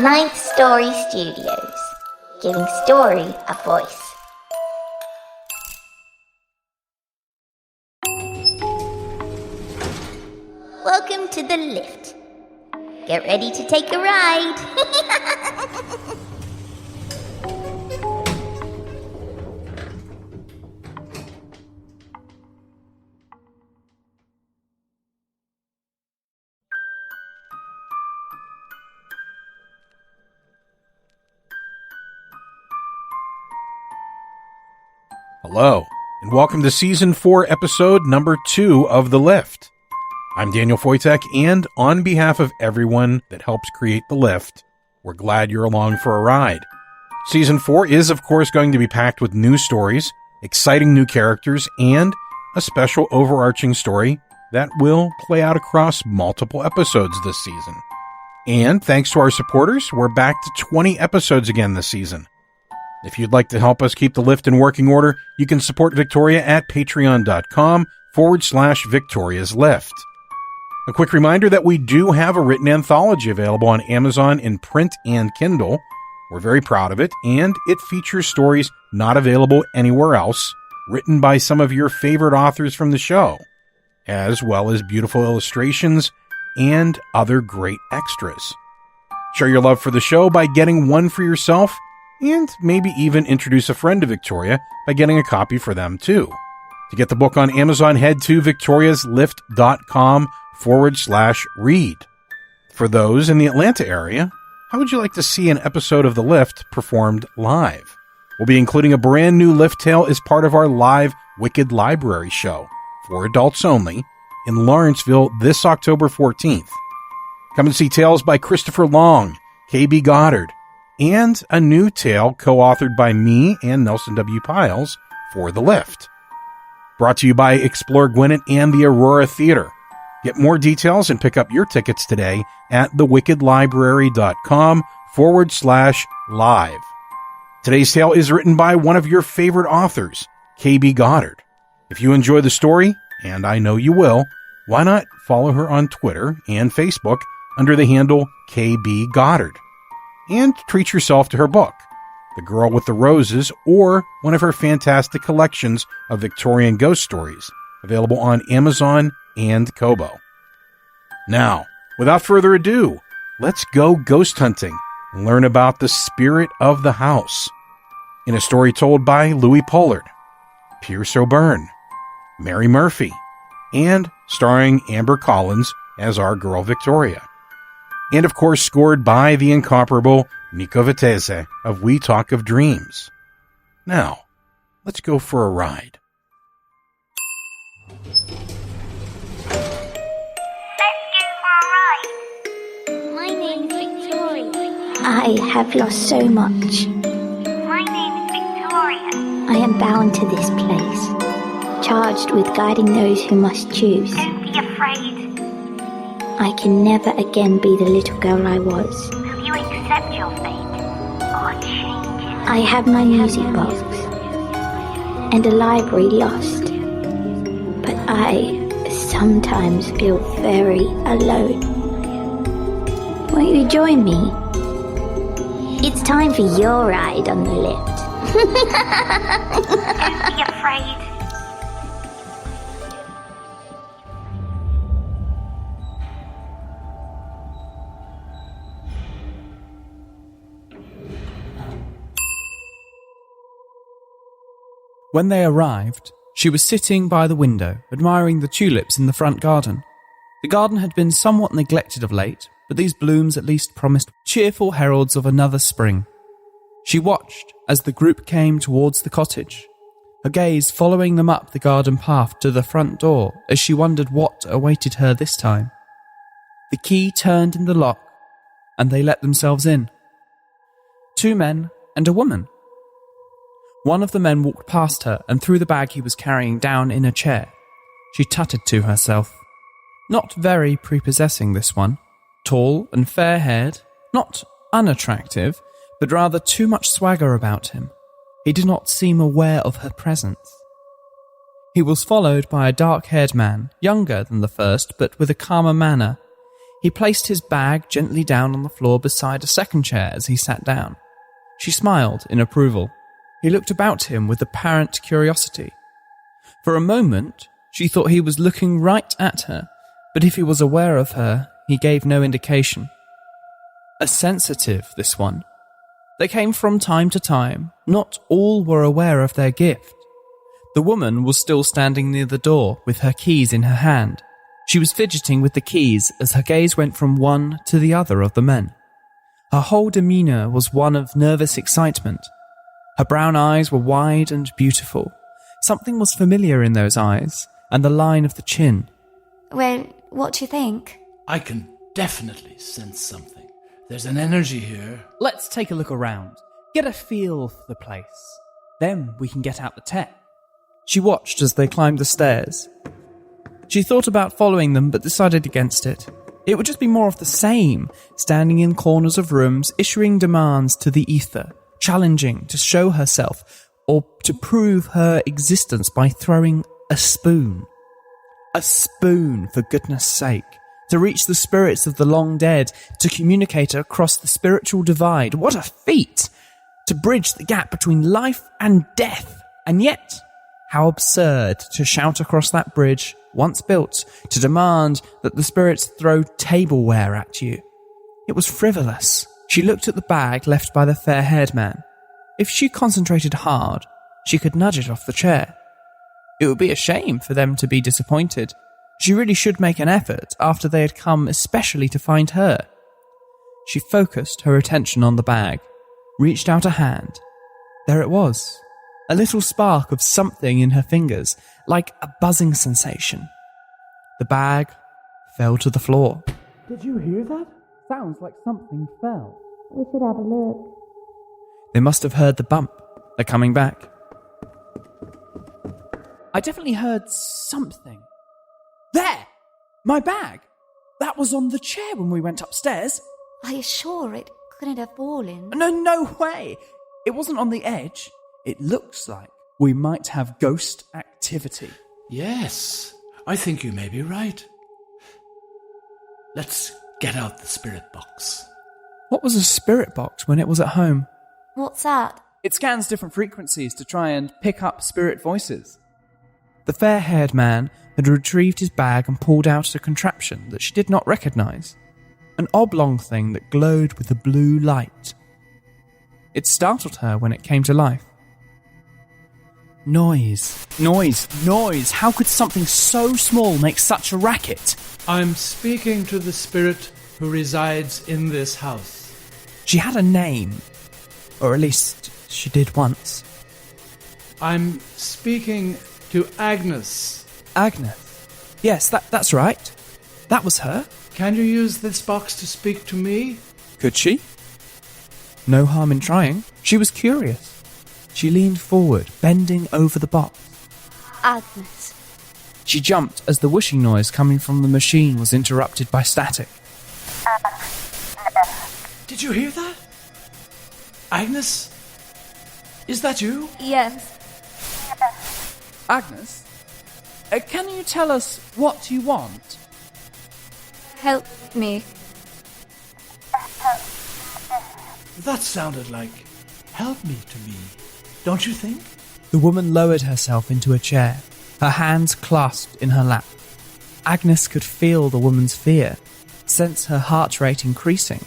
Ninth Story Studios, giving story a voice. Welcome to the lift. Get ready to take a ride. Hello, and welcome to Season 4, Episode number 2 of The Lift. I'm Daniel Foytek, and on behalf of everyone that helps create The Lift, we're glad you're along for a ride. Season 4 is, of course, going to be packed with new stories, exciting new characters, and a special overarching story that will play out across multiple episodes this season. And thanks to our supporters, we're back to 20 episodes again this season. If you'd like to help us keep the lift in working order, you can support Victoria at patreon.com/Victoria's Lift. A quick reminder that we do have a written anthology available on Amazon in print and Kindle. We're very proud of it, and it features stories not available anywhere else, written by some of your favorite authors from the show, as well as beautiful illustrations and other great extras. Show your love for the show by getting one for yourself, and maybe even introduce a friend to Victoria by getting a copy for them too. To get the book on Amazon, head to victoriaslift.com/read. For those in the Atlanta area, how would you like to see an episode of The Lift performed live? We'll be including a brand new Lift tale as part of our live Wicked Library show, for adults only, in Lawrenceville this October 14th. Come and see tales by Christopher Long, K.B. Goddard, and a new tale co-authored by me and Nelson W. Piles for The Lift. Brought to you by Explore Gwinnett and the Aurora Theater. Get more details and pick up your tickets today at thewickedlibrary.com/live. Today's tale is written by one of your favorite authors, K.B. Goddard. If you enjoy the story, and I know you will, why not follow her on Twitter and Facebook under the handle K.B. Goddard? And treat yourself to her book, The Girl with the Roses, or one of her fantastic collections of Victorian ghost stories, available on Amazon and Kobo. Now, without further ado, let's go ghost hunting and learn about the spirit of the house, in a story told by Louis Pollard, Pierce O'Byrne, Mary Murphy, and starring Amber Collins as our girl Victoria. And of course scored by the incomparable Nico Vettese of We Talk of Dreams. Now, let's go for a ride. My name's Victoria. I have lost so much. My name's Victoria. I am bound to this place, charged with guiding those who must choose. Don't be afraid. I can never again be the little girl I was. Will you accept your fate or change it? I have my music box and a library lost, but I sometimes feel very alone. Won't you join me? It's time for your ride on the lift. Don't be afraid. When they arrived, she was sitting by the window, admiring the tulips in the front garden. The garden had been somewhat neglected of late, but these blooms at least promised cheerful heralds of another spring. She watched as the group came towards the cottage, her gaze following them up the garden path to the front door as she wondered what awaited her this time. The key turned in the lock, and they let themselves in. 2 men and a woman. One of the men walked past her and threw the bag he was carrying down in a chair. She tutted to herself. Not very prepossessing, this one. Tall and fair-haired, not unattractive, but rather too much swagger about him. He did not seem aware of her presence. He was followed by a dark-haired man, younger than the first, but with a calmer manner. He placed his bag gently down on the floor beside a second chair as he sat down. She smiled in approval. He looked about him with apparent curiosity. For a moment, she thought he was looking right at her, but if he was aware of her, he gave no indication. A sensitive, this one. They came from time to time. Not all were aware of their gift. The woman was still standing near the door with her keys in her hand. She was fidgeting with the keys as her gaze went from one to the other of the men. Her whole demeanour was one of nervous excitement. Her brown eyes were wide and beautiful. Something was familiar in those eyes, and the line of the chin. Well, what do you think? I can definitely sense something. There's an energy here. Let's take a look around. Get a feel for the place. Then we can get out the tech. She watched as they climbed the stairs. She thought about following them, but decided against it. It would just be more of the same, standing in corners of rooms, issuing demands to the ether, challenging to show herself, or to prove her existence by throwing a spoon. A spoon, for goodness sake. To reach the spirits of the long dead, to communicate across the spiritual divide. What a feat! To bridge the gap between life and death. And yet, how absurd to shout across that bridge, once built, to demand that the spirits throw tableware at you. It was frivolous. She looked at the bag left by the fair-haired man. If she concentrated hard, she could nudge it off the chair. It would be a shame for them to be disappointed. She really should make an effort after they had come especially to find her. She focused her attention on the bag, reached out a hand. There it was. A little spark of something in her fingers, like a buzzing sensation. The bag fell to the floor. Did you hear that? Sounds like something fell. We should have a look. They must have heard the bump. They're coming back. I definitely heard something. There! My bag! That was on the chair when we went upstairs. Are you sure it couldn't have fallen? No way! It wasn't on the edge. It looks like we might have ghost activity. Yes, I think you may be right. Let's get out the spirit box. What was a spirit box when it was at home? What's that? It scans different frequencies to try and pick up spirit voices. The fair-haired man had retrieved his bag and pulled out a contraption that she did not recognise. An oblong thing that glowed with a blue light. It startled her when it came to life. Noise. How could something so small make such a racket? I'm speaking to the spirit who resides in this house. She had a name. Or at least, she did once. I'm speaking to Agnes. Agnes? Yes, that's right. That was her. Can you use this box to speak to me? Could she? No harm in trying. She was curious. She leaned forward, bending over the box. Agnes. She jumped as the whooshing noise coming from the machine was interrupted by static. Did you hear that? Agnes? Is that you? Yes. Agnes? Can you tell us what you want? Help me. That sounded like help me to me, don't you think? The woman lowered herself into a chair, her hands clasped in her lap. Agnes could feel the woman's fear, sense her heart rate increasing.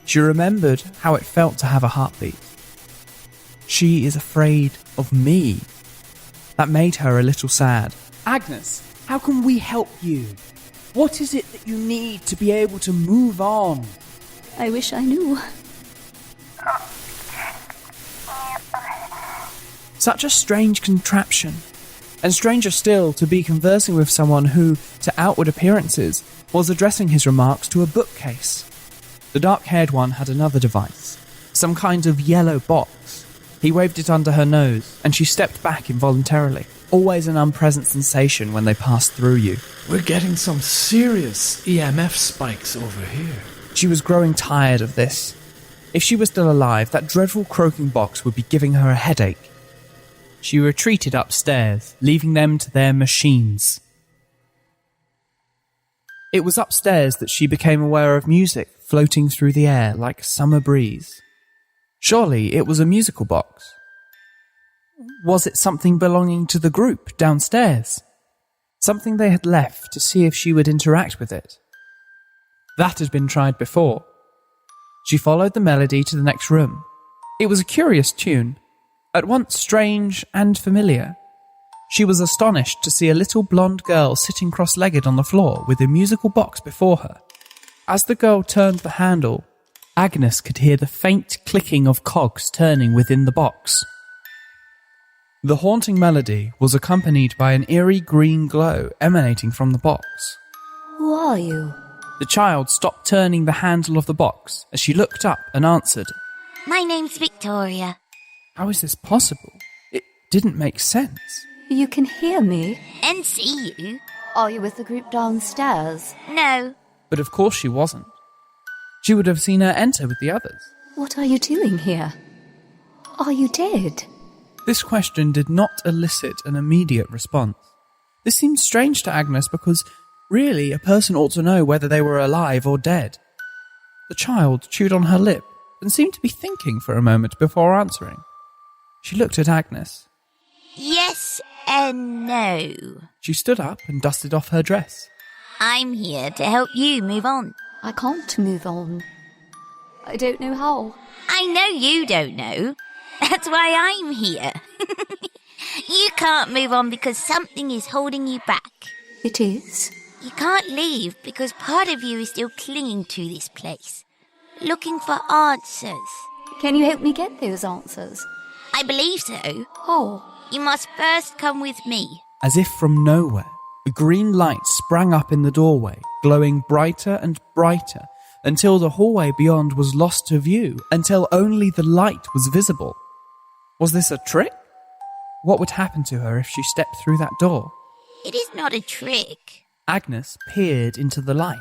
She remembered how it felt to have a heartbeat. She is afraid of me. That made her a little sad. Agnes, how can we help you? What is it that you need to be able to move on? I wish I knew. Such a strange contraption. And stranger still to be conversing with someone who, to outward appearances, was addressing his remarks to a bookcase. The dark-haired one had another device, some kind of yellow box. He waved it under her nose, and she stepped back involuntarily. Always an unpleasant sensation when they passed through you. We're getting some serious EMF spikes over here. She was growing tired of this. If she were still alive, that dreadful croaking box would be giving her a headache. She retreated upstairs, leaving them to their machines. It was upstairs that she became aware of music floating through the air like a summer breeze. Surely it was a musical box. Was it something belonging to the group downstairs? Something they had left to see if she would interact with it? That had been tried before. She followed the melody to the next room. It was a curious tune, at once strange and familiar. She was astonished to see a little blonde girl sitting cross-legged on the floor with a musical box before her. As the girl turned the handle, Agnes could hear the faint clicking of cogs turning within the box. The haunting melody was accompanied by an eerie green glow emanating from the box. Who are you? The child stopped turning the handle of the box as she looked up and answered. My name's Victoria. How is this possible? It didn't make sense. You can hear me? And see you. Are you with the group downstairs? No. But of course she wasn't. She would have seen her enter with the others. What are you doing here? Are you dead? This question did not elicit an immediate response. This seemed strange to Agnes because, really, a person ought to know whether they were alive or dead. The child chewed on her lip and seemed to be thinking for a moment before answering. She looked at Agnes. Yes and no. She stood up and dusted off her dress. I'm here to help you move on. I can't move on. I don't know how. I know you don't know. That's why I'm here. You can't move on because something is holding you back. It is? You can't leave because part of you is still clinging to this place, looking for answers. Can you help me get those answers? I believe so. Oh. You must first come with me. As if from nowhere, a green light sprang up in the doorway, glowing brighter and brighter, until the hallway beyond was lost to view, until only the light was visible. Was this a trick? What would happen to her if she stepped through that door? It is not a trick. Agnes peered into the light.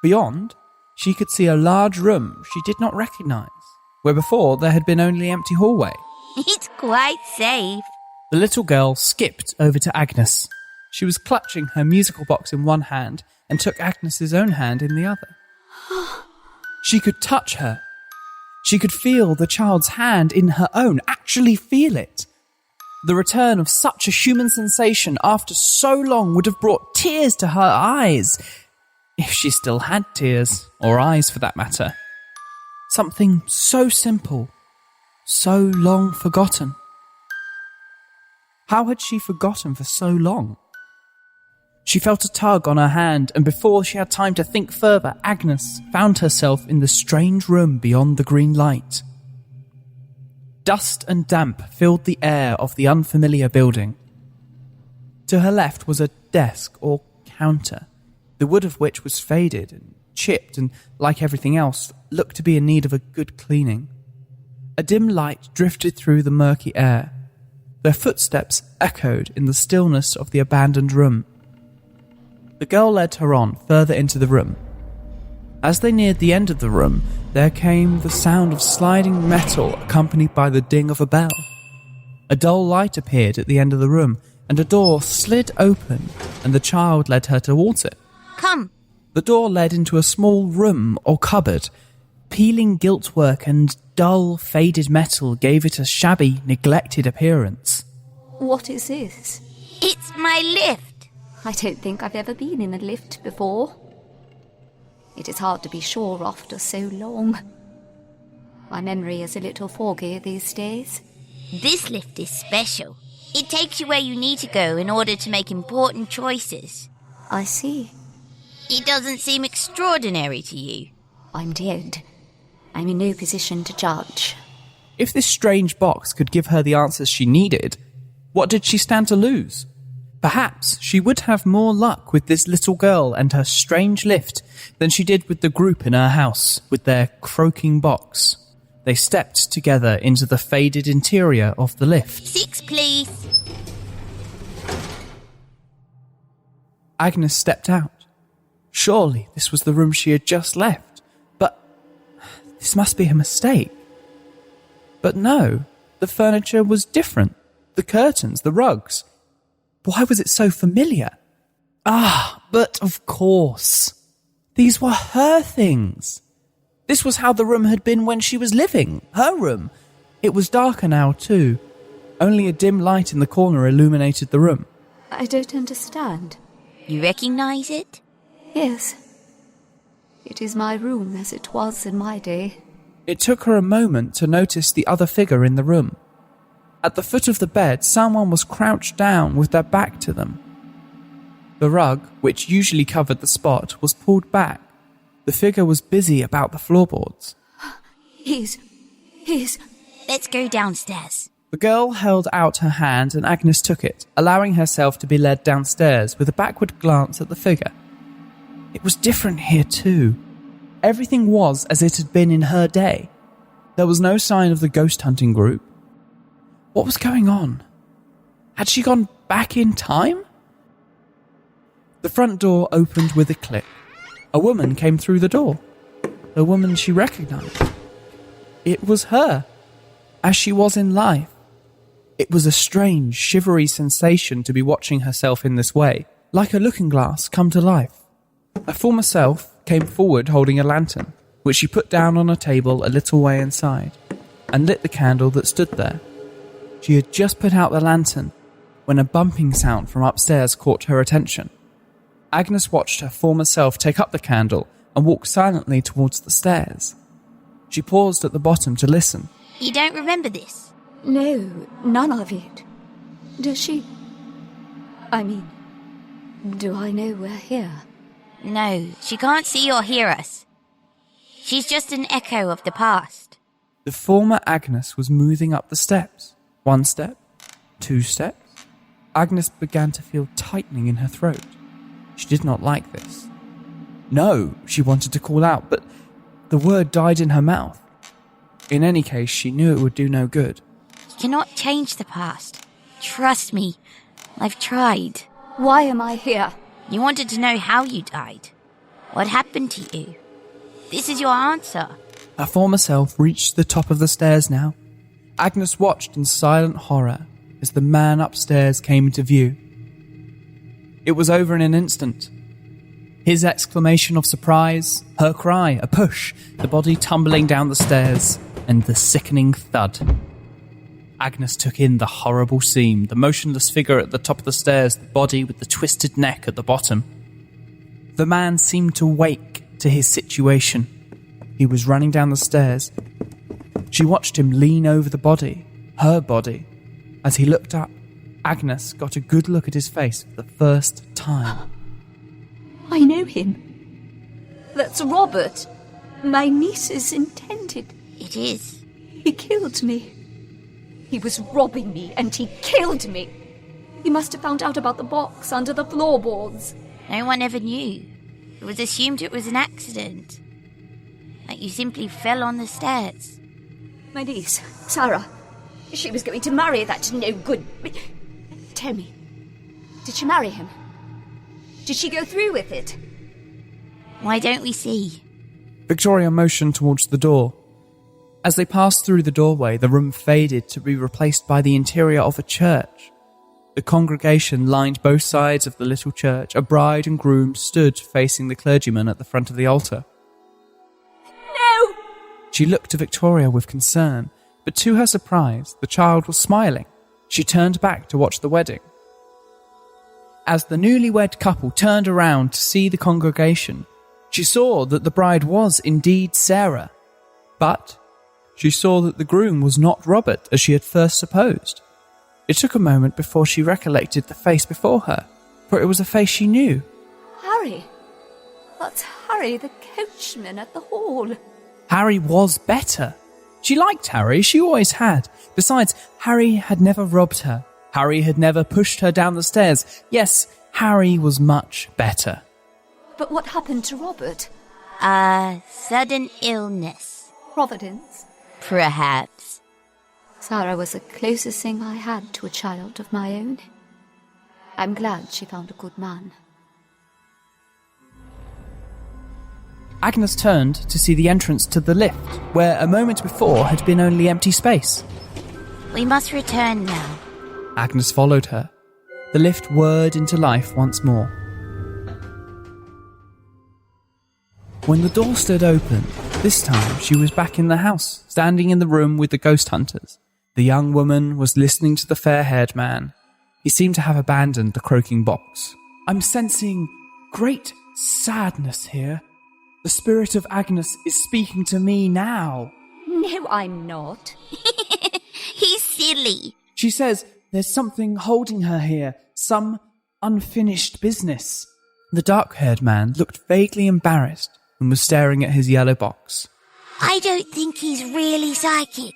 Beyond, she could see a large room she did not recognise, where before there had been only empty hallway. It's quite safe. The little girl skipped over to Agnes. She was clutching her musical box in one hand and took Agnes's own hand in the other. She could touch her. She could feel the child's hand in her own, actually feel it. The return of such a human sensation after so long would have brought tears to her eyes, if she still had tears, or eyes for that matter. Something so simple, so long forgotten. How had she forgotten for so long? She felt a tug on her hand, and before she had time to think further, Agnes found herself in the strange room beyond the green light. Dust and damp filled the air of the unfamiliar building. To her left was a desk or counter, the wood of which was faded and chipped and, like everything else, looked to be in need of a good cleaning. A dim light drifted through the murky air. Their footsteps echoed in the stillness of the abandoned room. The girl led her on further into the room. As they neared the end of the room, there came the sound of sliding metal accompanied by the ding of a bell. A dull light appeared at the end of the room, and a door slid open, and the child led her towards it. Come. The door led into a small room or cupboard. Peeling giltwork and dull, faded metal gave it a shabby, neglected appearance. What is this? It's my lift. I don't think I've ever been in a lift before. It is hard to be sure after so long. My memory is a little foggy these days. This lift is special. It takes you where you need to go in order to make important choices. I see. It doesn't seem extraordinary to you. I'm dead. I'm in no position to judge. If this strange box could give her the answers she needed, what did she stand to lose? Perhaps she would have more luck with this little girl and her strange lift than she did with the group in her house with their croaking box. They stepped together into the faded interior of the lift. 6, please. Agnes stepped out. Surely this was the room she had just left. But this must be a mistake. But no, the furniture was different. The curtains, the rugs. Why was it so familiar? Ah, but of course. These were her things. This was how the room had been when she was living. Her room. It was darker now, too. Only a dim light in the corner illuminated the room. I don't understand. You recognise it? Yes. It is my room as it was in my day. It took her a moment to notice the other figure in the room. At the foot of the bed, someone was crouched down with their back to them. The rug, which usually covered the spot, was pulled back. The figure was busy about the floorboards. He's... Let's go downstairs. The girl held out her hand and Agnes took it, allowing herself to be led downstairs with a backward glance at the figure. It was different here too. Everything was as it had been in her day. There was no sign of the ghost hunting group. What was going on? Had she gone back in time? The front door opened with a click. A woman came through the door. A woman she recognised. It was her, as she was in life. It was a strange, shivery sensation to be watching herself in this way, like a looking glass come to life. Her former self came forward holding a lantern, which she put down on a table a little way inside, and lit the candle that stood there. She had just put out the lantern when a bumping sound from upstairs caught her attention. Agnes watched her former self take up the candle and walk silently towards the stairs. She paused at the bottom to listen. You don't remember this? No, none of it. Does she... I mean, do I know we're here? No, she can't see or hear us. She's just an echo of the past. The former Agnes was moving up the steps. 1 step, 2 steps. Agnes began to feel tightening in her throat. She did not like this. No, she wanted to call out, but the word died in her mouth. In any case, she knew it would do no good. You cannot change the past. Trust me, I've tried. Why am I here? You wanted to know how you died. What happened to you? This is your answer. Her former self reached the top of the stairs now. Agnes watched in silent horror as the man upstairs came into view. It was over in an instant. His exclamation of surprise, her cry, a push, the body tumbling down the stairs, and the sickening thud. Agnes took in the horrible scene, the motionless figure at the top of the stairs, the body with the twisted neck at the bottom. The man seemed to wake to his situation. He was running down the stairs. She watched him lean over the body, her body. As he looked up, Agnes got a good look at his face for the first time. I know him. That's Robert. My niece's intended. It is. He killed me. He was robbing me and he killed me. He must have found out about the box under the floorboards. No one ever knew. It was assumed it was an accident. Like you simply fell on the stairs. My niece, Sarah, she was going to marry that no good... Tell me, did she marry him? Did she go through with it? Why don't we see? Victoria motioned towards the door. As they passed through the doorway, the room faded to be replaced by the interior of a church. The congregation lined both sides of the little church. A bride and groom stood facing the clergyman at the front of the altar. No! She looked to Victoria with concern, but to her surprise, the child was smiling. She turned back to watch the wedding. As the newlywed couple turned around to see the congregation, she saw that the bride was indeed Sarah, but she saw that the groom was not Robert as she had first supposed. It took a moment before she recollected the face before her, for it was a face she knew. Harry. That's Harry, the coachman at the hall. Harry was better. She liked Harry, she always had. Besides, Harry had never robbed her. Harry had never pushed her down the stairs. Yes, Harry was much better. But what happened to Robert? Sudden illness. Providence? Perhaps. Sarah was the closest thing I had to a child of my own. I'm glad she found a good man. Agnes turned to see the entrance to the lift, where a moment before had been only empty space. We must return now. Agnes followed her. The lift whirred into life once more. When the door stood open, this time she was back in the house, standing in the room with the ghost hunters. The young woman was listening to the fair-haired man. He seemed to have abandoned the croaking box. I'm sensing great sadness here. The spirit of Agnes is speaking to me now. No, I'm not. He's silly. She says there's something holding her here, some unfinished business. The dark-haired man looked vaguely embarrassed and was staring at his yellow box. I don't think he's really psychic.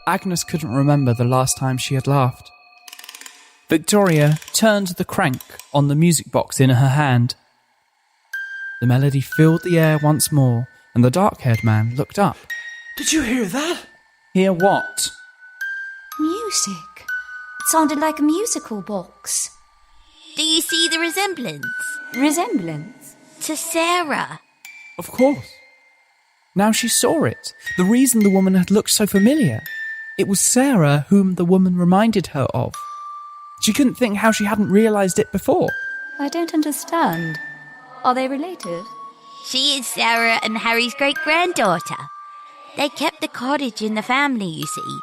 Agnes couldn't remember the last time she had laughed. Victoria turned the crank on the music box in her hand. The melody filled the air once more, and the dark-haired man looked up. Did you hear that? Hear what? Music. It sounded like a musical box. Do you see the resemblance? Resemblance? To Sarah. Of course. Now she saw it. The reason the woman had looked so familiar. It was Sarah whom the woman reminded her of. She couldn't think how she hadn't realised it before. I don't understand. Are they related? She is Sarah and Harry's great-granddaughter. They kept the cottage in the family, you see,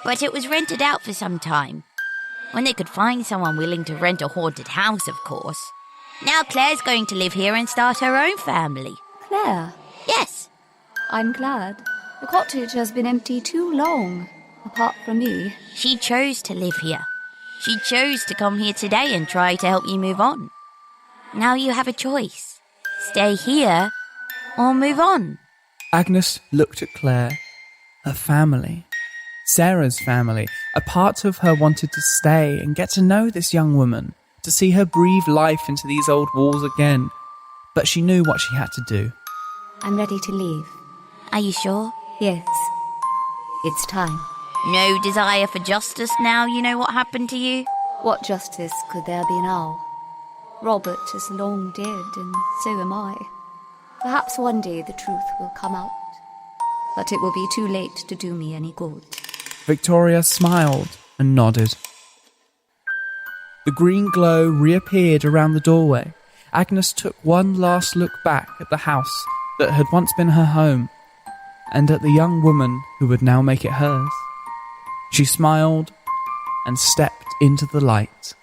but it was rented out for some time. When they could find someone willing to rent a haunted house, of course. Now Claire's going to live here and start her own family. Claire? Yes. I'm glad. The cottage has been empty too long, apart from me. She chose to live here. She chose to come here today and try to help you move on. Now you have a choice. Stay here or move on. Agnes looked at Claire. Her family. Sarah's family. A part of her wanted to stay and get to know this young woman, to see her breathe life into these old walls again. But she knew what she had to do. I'm ready to leave. Are you sure? Yes. It's time. No desire for justice now you know what happened to you? What justice could there be now? Robert is long dead, and so am I. Perhaps one day the truth will come out, but it will be too late to do me any good. Victoria smiled and nodded. The green glow reappeared around the doorway. Agnes took one last look back at the house that had once been her home, and at the young woman who would now make it hers. She smiled and stepped into the light.